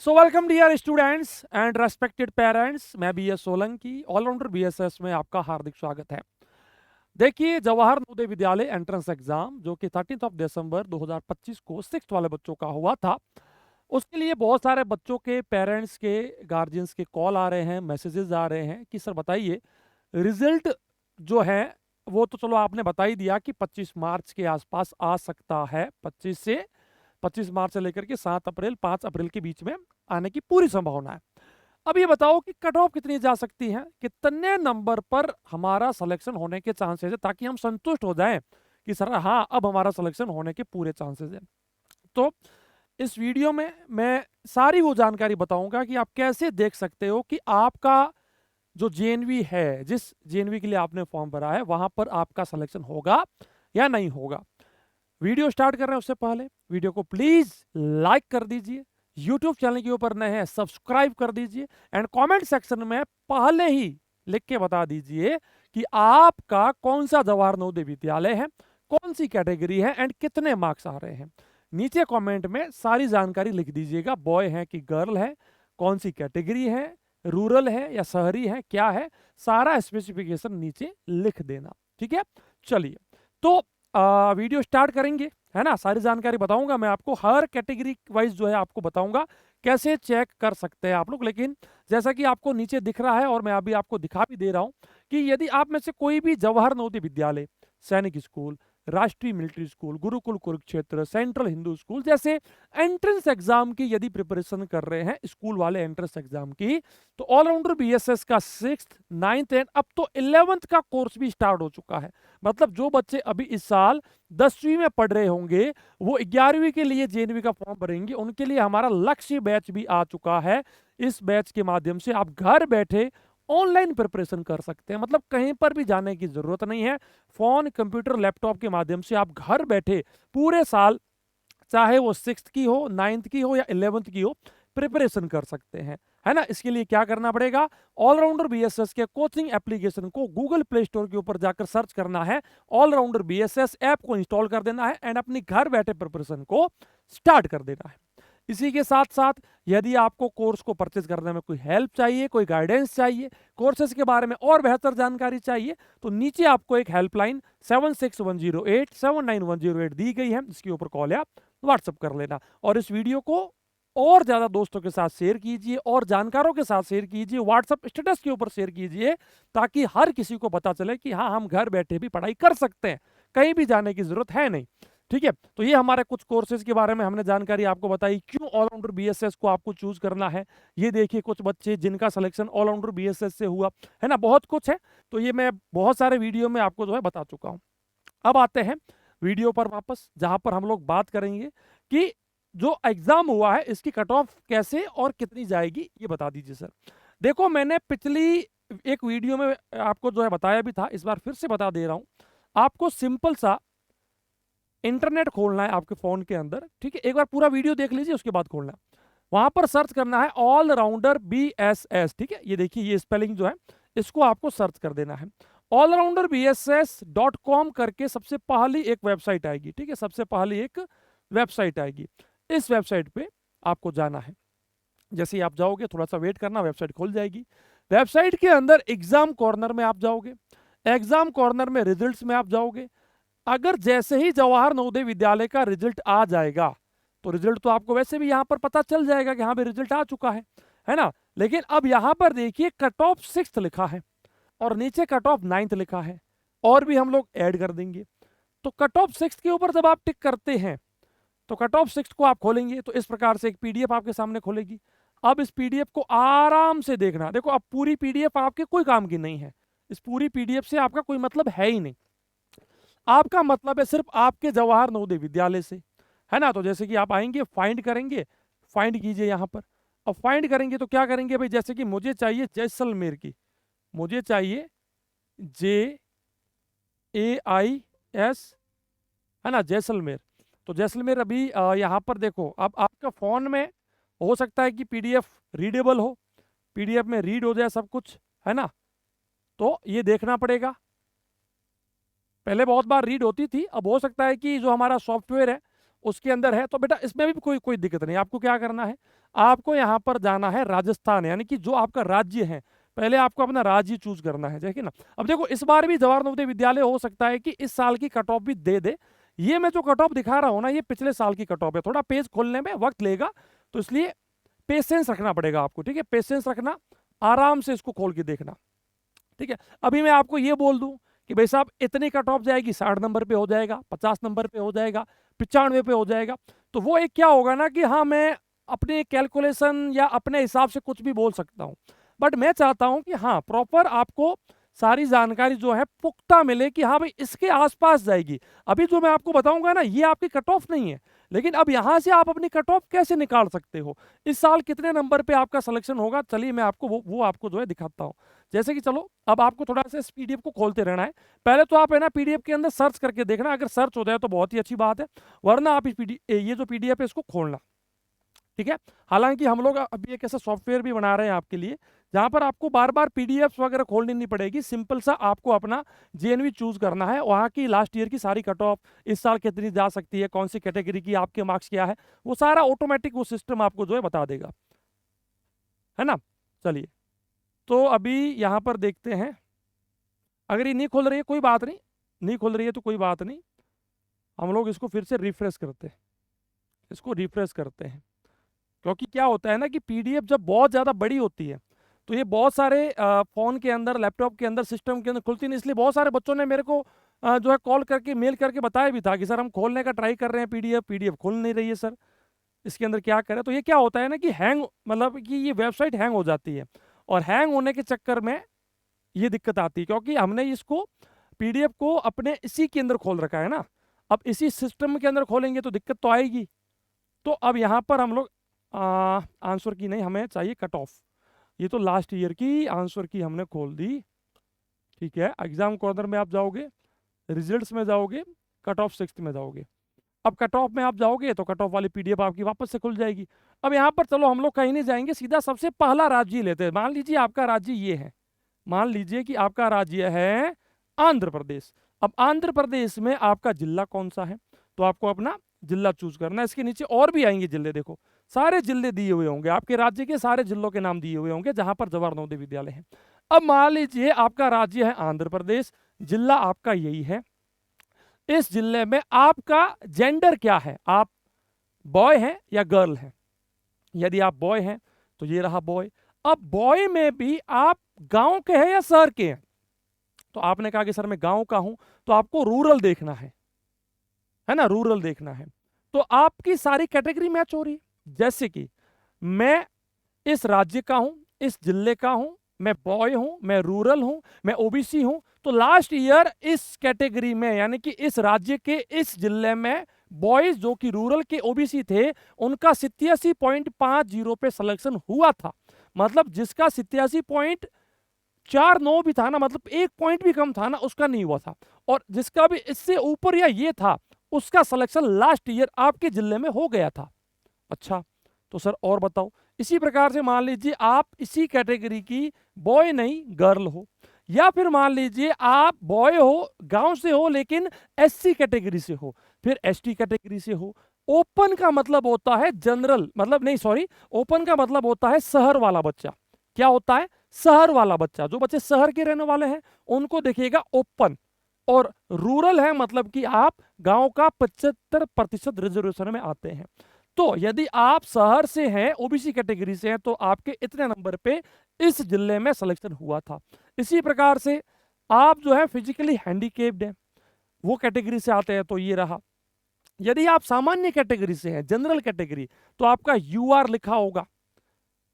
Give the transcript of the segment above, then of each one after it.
So welcome dear students and respected parents. मैं B S Solanki allrounder BSS में आपका हार्दिक स्वागत है। देखिए, जवाहर नवोदय विद्यालय एंट्रेंस एग्जाम जो कि 13 दिसंबर 2025 को 6th वाले बच्चों का हुआ था, उसके लिए बहुत सारे बच्चों के पेरेंट्स के गार्जियंस के कॉल आ रहे हैं, मैसेजेस आ रहे हैं कि सर बताइए रिजल्ट जो है वो तो चलो आपने बता ही दिया कि 25 मार्च के आसपास आ सकता है। 25 मार्च से लेकर के 7 अप्रैल 5 अप्रैल के बीच में आने की पूरी संभावना है। अब ये बताओ कि कट ऑफ कितनी जा सकती है, कितने नंबर पर हमारा सिलेक्शन होने के चांसेस है, ताकि हम संतुष्ट हो जाएं कि सर हाँ अब हमारा सिलेक्शन होने के पूरे चांसेस है। तो इस वीडियो में मैं सारी वो जानकारी बताऊंगा कि आप कैसे देख सकते हो कि आपका जो जेएनवी है, जिस जेएनवी के लिए आपने फॉर्म भरा है, वहां पर आपका सिलेक्शन होगा या नहीं होगा। वीडियो स्टार्ट कर रहे हैं उससे पहले वीडियो को प्लीज लाइक कर दीजिए, यूट्यूब चैनल के ऊपर नए हैं सब्सक्राइब कर दीजिए एंड कमेंट सेक्शन में पहले ही लिख के बता दीजिए कि आपका कौन सा जवाहर नवोदय विद्यालय है, कौन सी कैटेगरी है एंड कितने मार्क्स आ रहे हैं। नीचे कमेंट में सारी जानकारी लिख दीजिएगा, बॉय है कि गर्ल है, कौन सी कैटेगरी है, रूरल है या शहरी है, क्या है, सारा स्पेसिफिकेशन नीचे लिख देना। ठीक है, चलिए तो वीडियो स्टार्ट करेंगे, है ना। सारी जानकारी बताऊंगा मैं आपको, हर कैटेगरी वाइज जो है आपको बताऊंगा कैसे चेक कर सकते हैं आप लोग। लेकिन जैसा कि आपको नीचे दिख रहा है और मैं अभी आपको दिखा भी दे रहा हूं कि यदि आप में से कोई भी जवाहर नवोदय विद्यालय, सैनिक स्कूल, राष्ट्रीय military school, Gurukul Kurukshetra, central Hindu school जैसे एंट्रेंस एग्जाम की यदि प्रिपरेशन कर रहे हैं, स्कूल वाले एंट्रेंस एग्जाम की, तो ऑलराउंडर बीएसएस का 6th 9th एंड अब तो 11th का कोर्स भी स्टार्ट हो चुका है। मतलब जो बच्चे अभी इस साल 10वीं में पढ़ रहे होंगे वो 11वीं के लिए जेएनवी का फॉर्म भरेंगे, उनके लिए हमारा लक्ष्य बैच भी आ चुका है। इस बैच के माध्यम से आप घर बैठे ऑनलाइन प्रिपरेशन कर सकते हैं, मतलब कहीं पर भी जाने की जरूरत नहीं है। फोन, कंप्यूटर, लैपटॉप के माध्यम से आप घर बैठे पूरे साल, चाहे वो 6th की हो, 9th की हो या 11th की हो, प्रिपरेशन कर सकते हैं, है ना। इसके लिए क्या करना पड़ेगा, ऑलराउंडर बीएसएस के कोचिंग एप्लीकेशन को गूगल प्ले स्टोर के ऊपर जाकर सर्च करना है, ऑलराउंडर बीएसएस ऐप को इंस्टॉल कर देना है एंड अपनी घर बैठे प्रिपरेशन को स्टार्ट कर देना है। इसी के साथ साथ यदि आपको कोर्स को परचेज करने में कोई हेल्प चाहिए, कोई गाइडेंस चाहिए, कोर्सेज के बारे में और बेहतर जानकारी चाहिए, तो नीचे आपको एक हेल्पलाइन 7610879108 दी गई है, इसके ऊपर कॉल या व्हाट्सएप कर लेना। और इस वीडियो को और ज्यादा दोस्तों के साथ शेयर कीजिए और जानकारों के साथ शेयर कीजिए, व्हाट्सएप स्टेटस के ऊपर शेयर कीजिए, ताकि हर किसी को पता चले कि हाँ हम घर बैठे भी पढ़ाई कर सकते हैं, कहीं भी जाने की जरूरत है नहीं। ठीक है, तो ये हमारे कुछ कोर्सेज के बारे में हमने जानकारी आपको बताई, क्यों ऑलराउंडर बीएसएस को आपको चूज करना है। ये देखिए कुछ बच्चे जिनका सिलेक्शन ऑलराउंडर बीएसएस से हुआ है ना, बहुत कुछ है। तो ये मैं बहुत सारे वीडियो में आपको जो है बता चुका हूं। अब आते हैं वीडियो पर वापस, जहां पर हम लोग बात करेंगे कि जो एग्जाम हुआ है इसकी कट ऑफ कैसे और कितनी जाएगी, ये बता दीजिए सर। देखो, मैंने पिछली एक वीडियो में आपको जो है बताया भी था, इस बार फिर से बता दे रहा हूं। आपको सिंपल सा इंटरनेट खोलना है आपके फोन के अंदर, ठीक है। एक बार पूरा वीडियो देख लीजिए, उसके बाद खोलना है। वहां पर सर्च करना है ऑलराउंडर बीएसएस, ठीक है। ये देखिए, ये स्पेलिंग जो है इसको आपको सर्च कर देना है। ऑलराउंडर BSS.com करके सबसे पहली एक वेबसाइट आएगी, ठीक है। सबसे पहली एक वेबसाइट आएगी, इस वेबसाइट पे आपको जाना है। जैसे ही आप जाओगे, थोड़ा सा वेट करना, वेबसाइट खुल जाएगी। वेबसाइट के अंदर एग्जाम कॉर्नर में आप जाओगे, एग्जाम कॉर्नर में रिजल्ट्स में आप जाओगे। अगर जैसे ही जवाहर नवोदय विद्यालय का रिजल्ट आ जाएगा, तो रिजल्ट तो आपको वैसे भी यहां पर पता चल जाएगा कि हाँ भाई रिजल्ट आ चुका है ना। लेकिन अब यहां पर देखिए कट ऑफ 6th लिखा है और नीचे कट ऑफ 9th लिखा है, और भी हम लोग ऐड कर देंगे। तो कट ऑफ 6th के ऊपर जब आप टिक करते हैं तो कट ऑफ 6th को आप खोलेंगे तो इस प्रकार से एक पीडीएफ आपके सामने खोलेगी। अब इस पीडीएफ को आराम से देखना। देखो, अब पूरी पीडीएफ आपके कोई काम की नहीं है, इस पूरी पीडीएफ से आपका कोई मतलब है ही नहीं। आपका मतलब है सिर्फ आपके जवाहर नवोदय विद्यालय से, है ना। तो जैसे कि आप आएंगे, फाइंड करेंगे, फाइंड कीजिए यहां पर। अब फाइंड करेंगे तो क्या करेंगे भाई, जैसे कि मुझे चाहिए जैसलमेर की, मुझे चाहिए JAIS, है ना, जैसलमेर। तो जैसलमेर अभी यहां पर देखो, अब आपका फोन में हो सकता है कि पीडीएफ रीडेबल हो, पीडीएफ में रीड हो जाए सब कुछ, है ना। तो ये देखना पड़ेगा। पहले बहुत बार रीड होती थी, अब हो सकता है कि जो हमारा सॉफ्टवेयर है उसके अंदर है, तो बेटा इसमें भी कोई कोई दिक्कत नहीं। आपको क्या करना है, आपको यहाँ पर जाना है राजस्थान, यानी कि जो आपका राज्य है, पहले आपको अपना राज्य चूज करना है, ठीक है ना। अब देखो इस बार भी जवाहर नवोदय विद्यालय हो सकता है कि इस साल की कट ऑफ भी दे दे। ये मैं जो कट ऑफ दिखा रहा हूँ ना, ये पिछले साल की कट ऑफ है, थोड़ा पेज खोलने में वक्त लेगा, तो इसलिए पेशेंस रखना पड़ेगा आपको, ठीक है, पेशेंस रखना, आराम से इसको खोल के देखना, ठीक है। अभी मैं आपको ये बोल दूं कि भाई साहब इतनी कट ऑफ जाएगी, 60 नंबर पे हो जाएगा, 50 नंबर पे हो जाएगा, 95 पे हो जाएगा, तो वो एक क्या होगा ना कि हाँ मैं अपने कैलकुलेशन या अपने हिसाब से कुछ भी बोल सकता हूँ, बट मैं चाहता हूँ कि हाँ प्रॉपर आपको सारी जानकारी जो है पुख्ता मिले कि हाँ भाई इसके आसपास जाएगी। अभी जो मैं आपको बताऊंगा ना, ये आपकी कट ऑफ नहीं है, लेकिन अब यहां से आप अपनी कट ऑफ कैसे निकाल सकते हो, इस साल कितने नंबर पे आपका सिलेक्शन होगा, चलिए मैं आपको वो आपको जो है दिखाता हूँ। जैसे कि चलो अब आपको थोड़ा सा इस पीडीएफ को खोलते रहना है, पहले तो आप है ना पीडीएफ के अंदर सर्च करके देखना, अगर सर्च हो जाए तो बहुत ही अच्छी बात है, वरना आप ये जो पीडीएफ है इसको खोलना, ठीक है। हालांकि हम लोग अभी एक ऐसा सॉफ्टवेयर भी बना रहे हैं आपके लिए, जहां पर आपको बार बार पीडीएफ वगैरह खोलनी नहीं पड़ेगी, सिंपल सा आपको अपना जेएनवी चूज करना है, वहां की लास्ट ईयर की सारी कट ऑफ, इस साल कितनी जा सकती है, कौन सी कैटेगरी की, आपके मार्क्स क्या है, वो सारा ऑटोमेटिक वो सिस्टम आपको जो है बता देगा, है ना। चलिए तो अभी यहां पर देखते हैं, अगर ये नहीं खुल रही है कोई बात नहीं, नहीं खुल रही है तो कोई बात नहीं, हम लोग इसको फिर से रिफ्रेश करते हैं, इसको रिफ्रेश करते हैं, क्योंकि क्या होता है ना कि पीडीएफ जब बहुत ज़्यादा बड़ी होती है तो ये बहुत सारे फ़ोन के अंदर, लैपटॉप के अंदर, सिस्टम के अंदर खुलती नहीं, इसलिए बहुत सारे बच्चों ने मेरे को जो है कॉल करके, मेल करके बताया भी था कि सर हम खोलने का ट्राई कर रहे हैं पीडीएफ, पीडीएफ खुल नहीं रही है सर, इसके अंदर क्या करें। तो ये क्या होता है ना कि हैंग, मतलब कि ये वेबसाइट हैंग हो जाती है, और हैंग होने के चक्कर में ये दिक्कत आती है, क्योंकि हमने इसको पीडीएफ को अपने इसी के अंदर खोल रखा है ना, अब इसी सिस्टम के अंदर खोलेंगे तो दिक्कत तो आएगी। तो अब यहाँ पर हम लोग आंसर की नहीं, हमें चाहिए कट ऑफ, ये तो लास्ट ईयर की आंसर की हमने खोल दी, ठीक है। एग्जाम कॉर्नर में आप जाओगे, रिजल्ट्स में जाओगे, कट ऑफ 6 में जाओगे, अब कट ऑफ में आप जाओगे तो कट ऑफ वाली पीडीएफ आपकी वापस से खुल जाएगी। अब यहाँ पर चलो हम लोग कहीं नहीं जाएंगे, सीधा सबसे पहला राज्य लेते हैं, मान लीजिए आपका राज्य ये है, मान लीजिए कि आपका राज्य है आंध्र प्रदेश। अब आंध्र प्रदेश में आपका जिला कौन सा है, तो आपको अपना जिला चूज करना है, इसके नीचे और भी आएंगे जिले, देखो सारे जिले दिए हुए होंगे, आपके राज्य के सारे जिलों के नाम दिए हुए होंगे जहां पर जवाहर नवोदय विद्यालय है। अब मान लीजिए आपका राज्य है आंध्र प्रदेश, जिला आपका यही है, इस जिले में आपका जेंडर क्या है, आप बॉय हैं या गर्ल हैं, यदि आप बॉय हैं तो ये रहा बॉय। अब बॉय में भी आप गांव के हैं या शहर के हैं, तो आपने कहा कि सर मैं गांव का हूं, तो आपको रूरल देखना है ना, रूरल देखना है, तो आपकी सारी कैटेगरी मैच हो रही है। जैसे कि मैं इस राज्य का हूं, इस जिले का हूं, मैं बॉय हूं, मैं रूरल हूं, मैं ओबीसी हूं, तो लास्ट ईयर इस कैटेगरी में, यानी कि इस राज्य के इस जिले में बॉयज जो कि रूरल के ओबीसी थे, उनका 87.50 पे सिलेक्शन हुआ था, मतलब जिसका 87.49 भी था ना, मतलब 1 पॉइंट भी कम था ना, उसका नहीं हुआ था, और जिसका भी इससे ऊपर या ये था उसका सिलेक्शन लास्ट ईयर आपके जिले में हो गया था। अच्छा तो सर और बताओ, इसी प्रकार से मान लीजिए आप इसी कैटेगरी की बॉय नहीं गर्ल हो, या फिर मान लीजिए आप बॉय हो, गांव से हो, लेकिन एससी कैटेगरी से हो, फिर एसटी कैटेगरी से हो। ओपन का मतलब होता है जनरल, मतलब नहीं सॉरी, ओपन का मतलब होता है शहर वाला बच्चा। क्या होता है, शहर वाला बच्चा, जो बच्चे शहर के रहने वाले हैं उनको देखिएगा ओपन, और रूरल है मतलब कि आप गांव का 75% रिजर्वेशन में आते हैं। तो यदि आप शहर से हैं, ओबीसी कैटेगरी से हैं, तो आपके इतने नंबर पे इस जिले में सिलेक्शन हुआ था। इसी प्रकार से आप जो है फिजिकली हैंडीकेप्ड हैं, वो कैटेगरी से आते हैं, तो ये रहा। यदि आप सामान्य कैटेगरी से हैं, जनरल कैटेगरी, तो आपका यूआर लिखा होगा।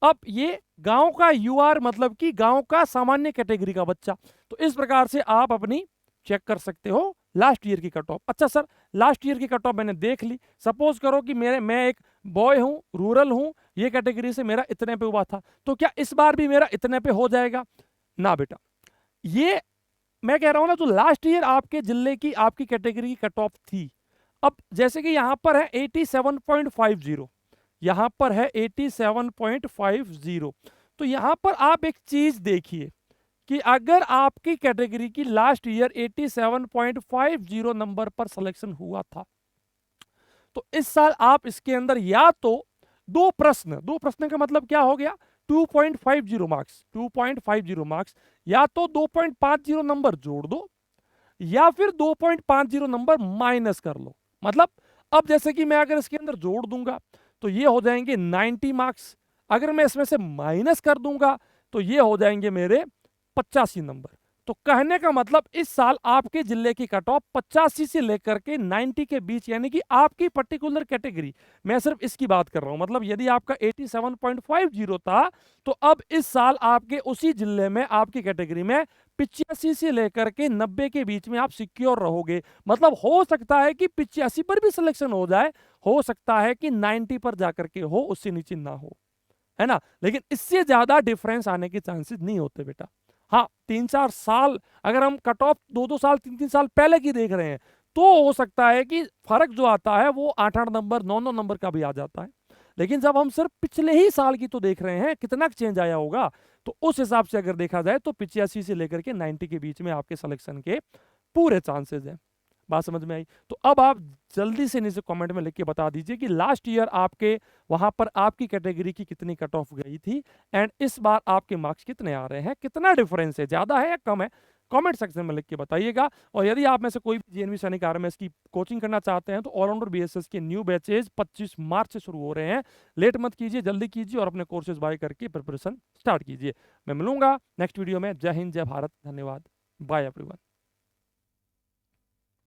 अब ये गांव का यूआर मतलब कि गांव का सामान्य कैटेगरी का बच्चा, तो इस प्रकार से आप अपनी चेक कर सकते हो लास्ट ईयर की कट ऑफ। अच्छा सर लास्ट ईयर की कट ऑफ मैंने देख ली, सपोज करो कि मैं एक बॉय हूं, रूरल हूं, ये कैटेगरी से मेरा इतने पे हुआ था, तो क्या इस बार भी मेरा इतने पे हो जाएगा ना बेटा। ये मैं कह रहा हूं ना, जो लास्ट ईयर आपके जिले की आपकी कैटेगरी की कट ऑफ थी, अब जैसे कि यहां पर है 87.50, यहां पर है 87.50, तो यहां पर आप एक चीज देखिए कि अगर आपकी कैटेगरी की लास्ट ईयर 87.50 नंबर पर सिलेक्शन हुआ था, तो इस साल आप इसके अंदर या तो दो प्रश्न का मतलब क्या हो गया, 2.50 मार्क्स, 2.50 मार्क्स, या तो 2.50 नंबर जोड़ दो या फिर 2.50 नंबर माइनस कर लो। मतलब अब जैसे कि मैं अगर इसके अंदर जोड़ दूंगा तो ये हो जाएंगे 90 मार्क्स, अगर मैं इसमें से माइनस कर दूंगा तो ये हो जाएंगे मेरे 85 नंबर। तो कहने का मतलब इस साल आपके जिले की कट ऑफ 85 से लेकर के 90 के बीच, यानी कि आपकी पर्टिकुलर कैटेगरी, मैं सिर्फ इसकी बात कर रहा हूं, मतलब यदि आपका 87.50 था तो अब इस साल आपके उसी जिले में आपकी कैटेगरी में 85 से लेकर के 90 के बीच में आप सिक्योर रहोगे। मतलब हो सकता है कि 85 पर भी सिलेक्शन हो जाए, हो सकता है कि 90 पर जाकर के हो, उससे नीचे ना हो, है ना। लेकिन इससे ज्यादा डिफरेंस आने के चांसेस नहीं होते बेटा। हाँ, 3-4 साल अगर हम कट ऑफ 2-2 साल 3-3 साल पहले की देख रहे हैं तो हो सकता है कि फर्क जो आता है वो 8-8 नंबर 9-9 नंबर का भी आ जाता है। लेकिन जब हम सिर्फ पिछले ही साल की तो देख रहे हैं कितना चेंज आया होगा, तो उस हिसाब से अगर देखा जाए तो 85 से लेकर के 90 के बीच में आपके सिलेक्शन के पूरे चांसेस हैं। बात समझ में आई? तो अब आप जल्दी से नीचे कमेंट में लिख के बता दीजिए कि लास्ट ईयर आपके वहां पर आपकी कैटेगरी की कितनी कट ऑफ गई थी एंड इस बार आपके मार्क्स कितने आ रहे हैं, कितना डिफरेंस है, ज्यादा है या कम है, कमेंट सेक्शन में लिख के बताइएगा। और यदि आप में से कोई भी जेएनवी सैनिक आरएमएस की कोचिंग करना चाहते हैं तो ऑलराउंडर बीएसएस के न्यू बैचेज 25 मार्च से शुरू हो रहे हैं। लेट मत कीजिए, जल्दी कीजिए और अपने कोर्सेज बाय करके प्रिपरेशन स्टार्ट कीजिए। मैं मिलूंगा नेक्स्ट वीडियो में। जय हिंद, जय भारत, धन्यवाद, बाय एवरीवन।